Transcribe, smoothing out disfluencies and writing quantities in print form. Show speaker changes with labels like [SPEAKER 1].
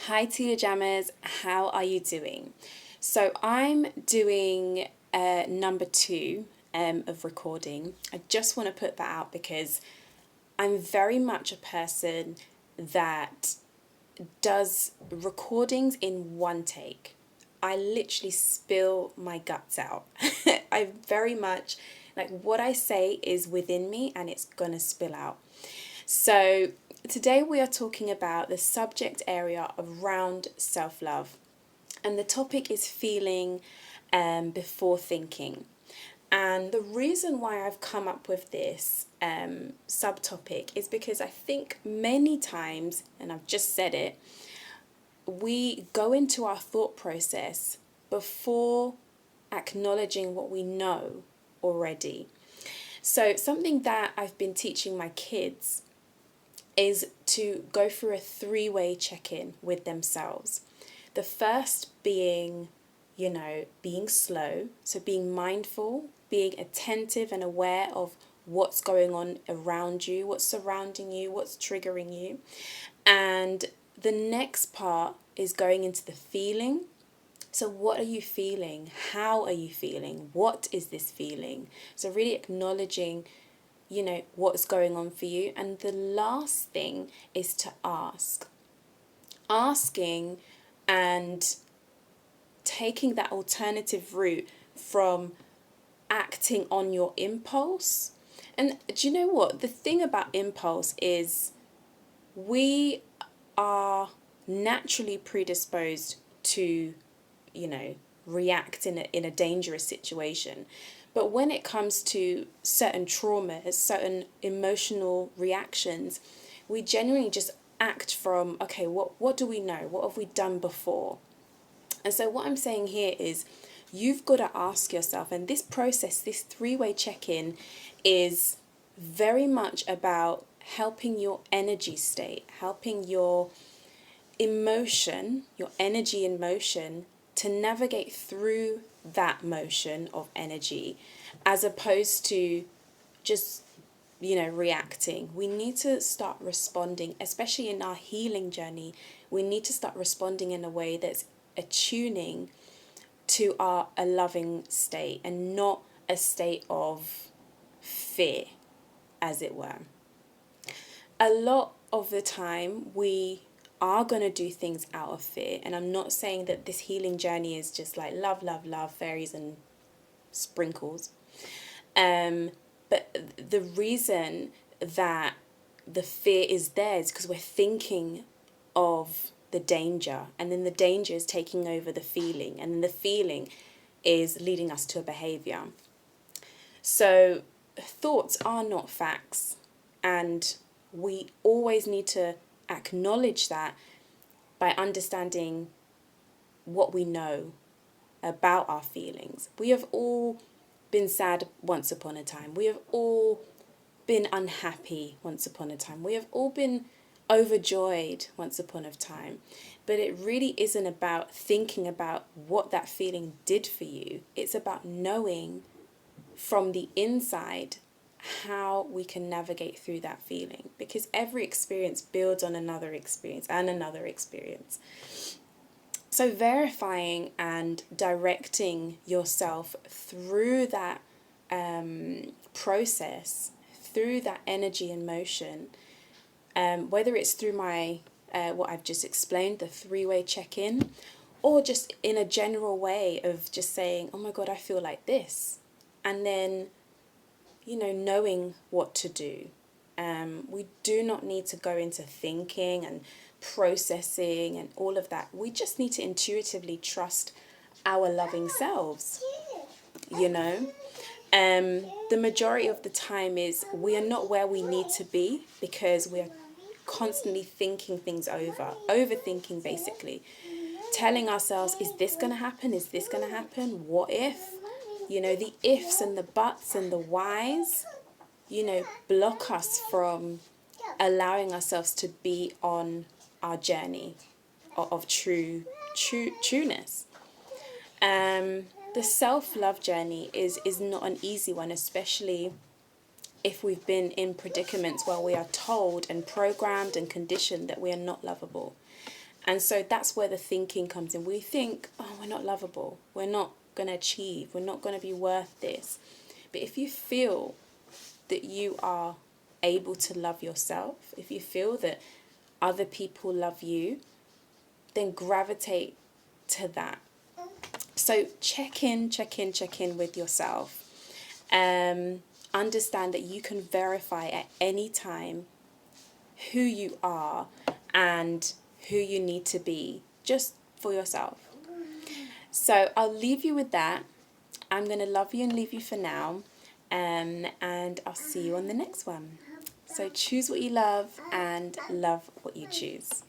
[SPEAKER 1] Hi Teela Jammers, how are you doing? So I'm doing number two of recording. I just want to put that out because I'm very much a person that does recordings in one take. I literally spill my guts out. I very much like what I say is within me and it's gonna spill out. So, today we are talking about the subject area around self love, and the topic is feeling before thinking. And the reason why I've come up with this subtopic is because I think many times, and I've just said it, we go into our thought process before acknowledging what we know already. So, something that I've been teaching my kids is to go through a three-way check-in with themselves. The first being, being slow, so being mindful, being attentive and aware of what's going on around you, what's surrounding you, what's triggering you. And the next part is going into the feeling. So, what are you feeling? How are you feeling? What is this feeling? So, really acknowledging what's going on for you. And the last thing is to ask. Asking and taking that alternative route from acting on your impulse. And do you know what? The thing about impulse is we are naturally predisposed to, react in a dangerous situation. But when it comes to certain traumas, certain emotional reactions, we genuinely just act from, okay, what do we know? What have we done before? And so what I'm saying here is you've got to ask yourself, and this process, this three-way check-in is very much about helping your energy state, helping your emotion, your energy in motion, to navigate through that motion of energy as opposed to just reacting. We need to start responding, especially in our healing journey. We need to start responding in a way that's attuning to a loving state and not a state of fear, as it were. A lot of the time we are going to do things out of fear, and I'm not saying that this healing journey is just like love, love, love, fairies and sprinkles. But the reason that the fear is there is because we're thinking of the danger, and then the danger is taking over the feeling, and then the feeling is leading us to a behavior. So thoughts are not facts, and we always need to acknowledge that by understanding what we know about our feelings. We have all been sad once upon a time. We have all been unhappy once upon a time. We have all been overjoyed once upon a time. But it really isn't about thinking about what that feeling did for you. It's about knowing from the inside how we can navigate through that feeling, because every experience builds on another experience and another experience. So verifying and directing yourself through that process, through that energy and motion, whether it's through my what I've just explained, the three-way check-in, or just in a general way of just saying, oh my God, I feel like this. And then, knowing what to do. We do not need to go into thinking and processing and all of that. We just need to intuitively trust our loving selves, The majority of the time is we are not where we need to be because we are constantly thinking things overthinking basically. Telling ourselves, is this going to happen? Is this going to happen? What if? The ifs and the buts and the whys, block us from allowing ourselves to be on our journey of trueness. The self-love journey is not an easy one, especially if we've been in predicaments where we are told and programmed and conditioned that we are not lovable. And so that's where the thinking comes in. We think, oh, we're not lovable. We're not going to achieve. We're not going to be worth this. But if you feel that you are able to love yourself, if you feel that other people love you, then gravitate to that. So check in with yourself. Understand that you can verify at any time who you are and who you need to be just for yourself. So I'll leave you with that. I'm going to love you and leave you for now. And I'll see you on the next one. So choose what you love and love what you choose.